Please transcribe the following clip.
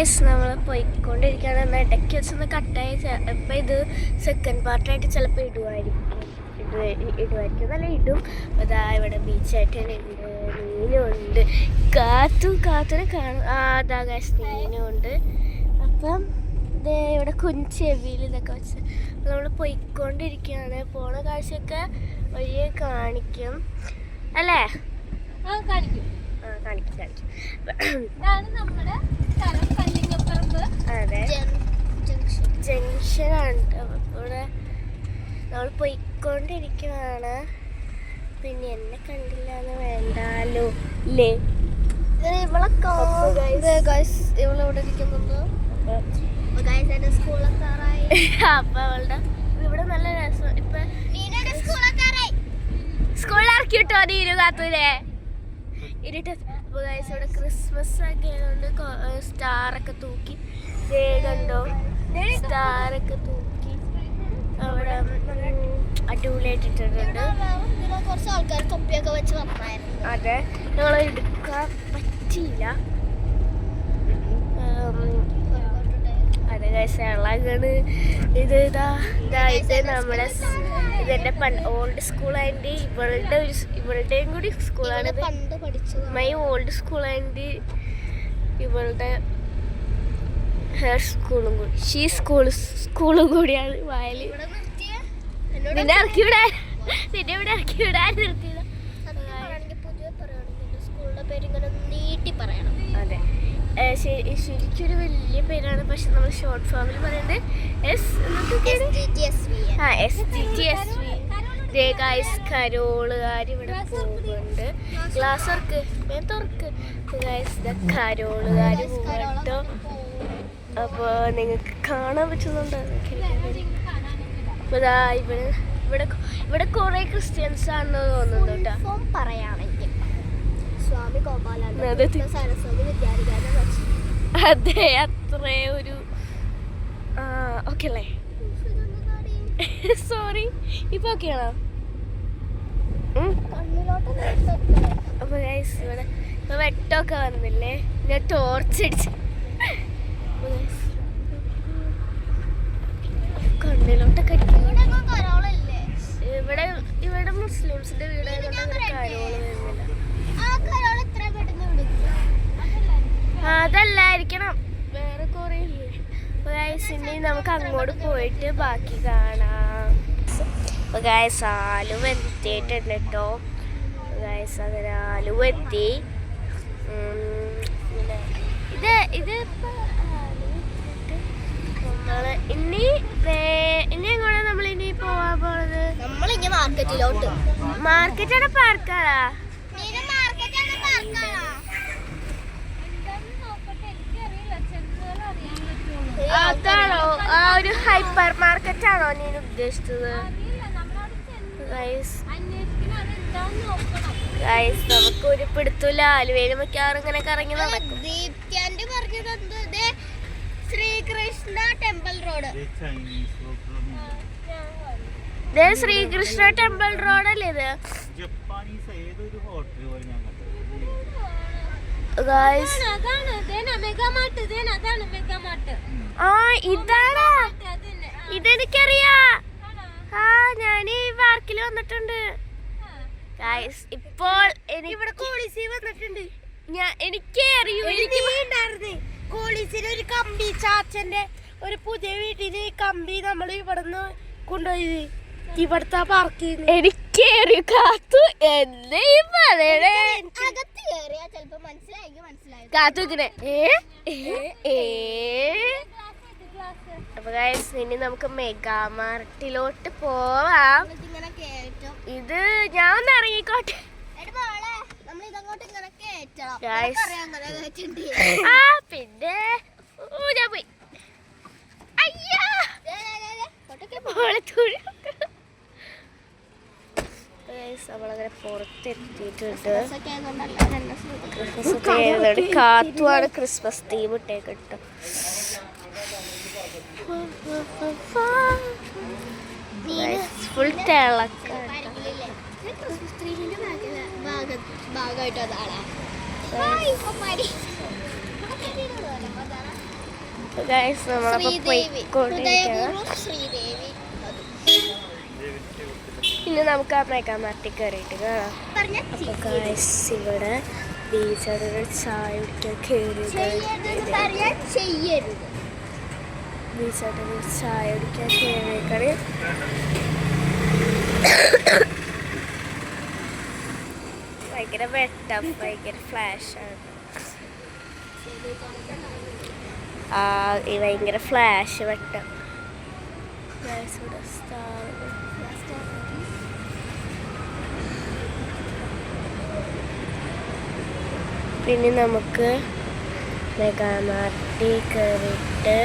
Guys നമ്മൾ പോയിക്കൊണ്ടിരിക്കുകയാണ്. ഇടയ്ക്ക് വെച്ചൊന്ന് കട്ടായി. ഇപ്പം ഇത് സെക്കൻഡ് പാർട്ടായിട്ട് ചിലപ്പോൾ ഇടുമായിരിക്കും. നല്ല ഇടും. അതാ ഇവിടെ ബീച്ചായിട്ട് തന്നെ ഉണ്ട്. മീനുണ്ട്. കാത്തുനെ കാണും. അതാ ഗൈസ് മീനുണ്ട്. അപ്പം ഇത് ഇവിടെ കുഞ്ചെവിയിൽ ഇതൊക്കെ വെച്ച് നമ്മൾ പോയിക്കൊണ്ടിരിക്കുകയാണ്. പോണ കാഴ്ചയൊക്കെ വഴിയെ കാണിക്കും അല്ലേ? കാണിക്കും. അതെ, ജംഗ്ഷനാണ്. ഇവിടെ നമ്മൾ പോയിക്കൊണ്ടിരിക്കുകയാണ്. പിന്നെ എന്നെ കണ്ടില്ല എന്ന് വേണ്ടാലോ അല്ലേ? ഇവളിവിടെ ഇരിക്കുന്നുണ്ട്. അപ്പൊ അവളുടെ ഇവിടെ നല്ല രസം. ഇപ്പൊ സ്കൂളിലിറക്കി വിട്ടോ നീരു കാത്തൂലേ? ഇവിടെ ക്രിസ്മസ് ഒക്കെ ആയതുകൊണ്ട് സ്റ്റാറൊക്കെ തൂക്കി കണ്ടോ? സ്റ്റാറൊക്കെ തൂക്കി അവിടെ അടിപൊളിയായിട്ടിട്ടുണ്ട്. കുറച്ച് ആൾക്കാർ തൊപ്പിയൊക്കെ വെച്ച് വന്നായിരുന്നു. അതെ, ഞങ്ങൾ എടുക്കാൻ പറ്റിയില്ല. അതെ ഗൈസ്, ഇളകാണ് ഇത്. ഇത് നമ്മുടെ ഇതെന്റെ ഓൾഡ് സ്കൂളായിട്ട് ഇവളുടെയും കൂടി സ്കൂളാണ്. മൈ ഓൾഡ് സ്കൂളായിട്ട് ഇവളുടെ സ്കൂളും കൂടി സ്കൂളും കൂടിയാണ്. വായല് നിന്നെ ഇറക്കി വിടാൻ നിർത്തിയത്. അതെ, ശരിക്കൊരു വലിയ പേരാണ്. പക്ഷെ നമ്മൾ ഷോർട്ട് ഫോമിൽ പറയുന്നത് കരോളുകാർ ഇവിടെ പോകുന്നുണ്ട്. ഗ്ലാസ് തുറക്ക് കരോളുകാർ പോകട്ടോ. അപ്പോൾ നിങ്ങൾക്ക് കാണാൻ പറ്റുന്നുണ്ടോ? അപ്പോൾ ഇവിടെ കുറേ ക്രിസ്ത്യൻസ് ആണെന്ന് തോന്നുന്നു കേട്ടോ. പറയാണെങ്കിൽ സ്വാമി ഗോപാലാനന്ദ സരസ്വതി വിദ്യാലയ. അതെ, അത്രേ ഒരു ഓക്കെ അല്ലേ? സോറി, ഇപ്പൊ ഓക്കെയാണോ? അപ്പൊ ഗൈസ് ഇവിടെ ഇപ്പൊ വെട്ടമൊക്കെ വന്നില്ലേ? ഞാൻ ടോർച്ച് അടിച്ച് കണ്ണിലോട്ടൊക്കെ ഇവിടെ മുസ്ലിംസിന്റെ വീടായതുകൊണ്ട് കരോള് വരുന്നില്ല. അതല്ലായിരിക്കണം, വേറെ കുറേ ഇല്ലേ. ഇനി നമുക്ക് അങ്ങോട്ട് പോയിട്ട് ബാക്കി കാണാം. അപ്പൊ ഗൈസ് ആലുവ എത്തിയിട്ടുണ്ട് കേട്ടോ. ഗൈസ് അങ്ങനെ ആലുവ എത്തി. ഇത് നമ്മള് ഇനി എങ്ങോട്ടാ നമ്മൾ ഇനി പോവാൻ പോണത്? നമ്മളിനി മാർക്കറ്റിലോട്ട്. മാർക്കറ്റാണ് പാർക്കാളാ? അതാണോ ആ ഒരു ഹൈപ്പർ മാർക്കറ്റ് ആണോ നീ ഉദ്ദേശിച്ചത്? നമുക്ക് ഒരു പിടുത്തൂല. ആലുവയിൽ മിക്കവാറും ഇങ്ങനെ കറങ്ങി നടക്കും. Srikrishna temple road. Srikrishna temple road അല്ലേ ഇത്? ഇതെനിക്കറിയാ. ഞാൻ ഈ പാർക്കിൽ വന്നിട്ടുണ്ട്. ഇപ്പോൾ ഇവിടെ കോളീസി വന്നിട്ടുണ്ട്. എനിക്കേ അറിയൂ. കോളീസിൽ ഒരു കമ്പി, ചാച്ചന്റെ ഒരു പുതിയ വീട്ടില് കമ്പി നമ്മൾ ഇവിടുന്ന് കൊണ്ടുപോയി ഇവിടുത്തെ പാർക്ക്. എനിക്കേ അറിയൂ. കാത്തു എന്നെ പറയണേ. കാത്തു ഇതിനെ അപ്പൊ ഗൈസ് ഇനി നമുക്ക് മെഗാമാർട്ടിലോട്ട് പോവാം. ഇത് ഞാൻ ഒന്ന് ഇറങ്ങിക്കോട്ടെ. പിന്നെ ഞാൻ പോയി. അയ്യോ നമ്മളങ്ങനെ പുറത്തെത്തിയിട്ടുണ്ട്. ക്രിസ്മസ് ഒക്കെ ആയതുകൊണ്ട് കാത്തുവാണ് ക്രിസ്മസ് തീം ഇട്ടേക്ക് കേട്ടോ. ഫുൾ തിളക്കം. ഗൈസ് നമ്മളപ്പോ ശ്രീദേവി പോയിക്കൊണ്ടിരിക്കുകയാണ്. ഹൃദയപൂർവ്വം ശ്രീദേവി ഇനി നമുക്ക് ആ മെഗാമാർട്ടിൽ കയറിയിട്ട് കാണാം. പറഞ്ഞ അപ്പോൾ ഗൈസ് ഇവിടെ ബീച്ചോട് ചായ കുടിക്കാൻ കയറി ചെയ്യരുത് പറഞ്ഞാൽ ചെയ്യരുത്. ബീച്ചോട് ചായ കുടിക്കാൻ കയറിയേക്കാണ്. ഭയങ്കര വെട്ടം, ഭയങ്കര ഫ്ലാഷാണ്. ഭയങ്കര ഫ്ലാഷ് വെട്ടം. Guys, ഇവിടെ star. പിന്നെ നമുക്ക് മെഗാമാർട്ടിൽ കയറിയിട്ട്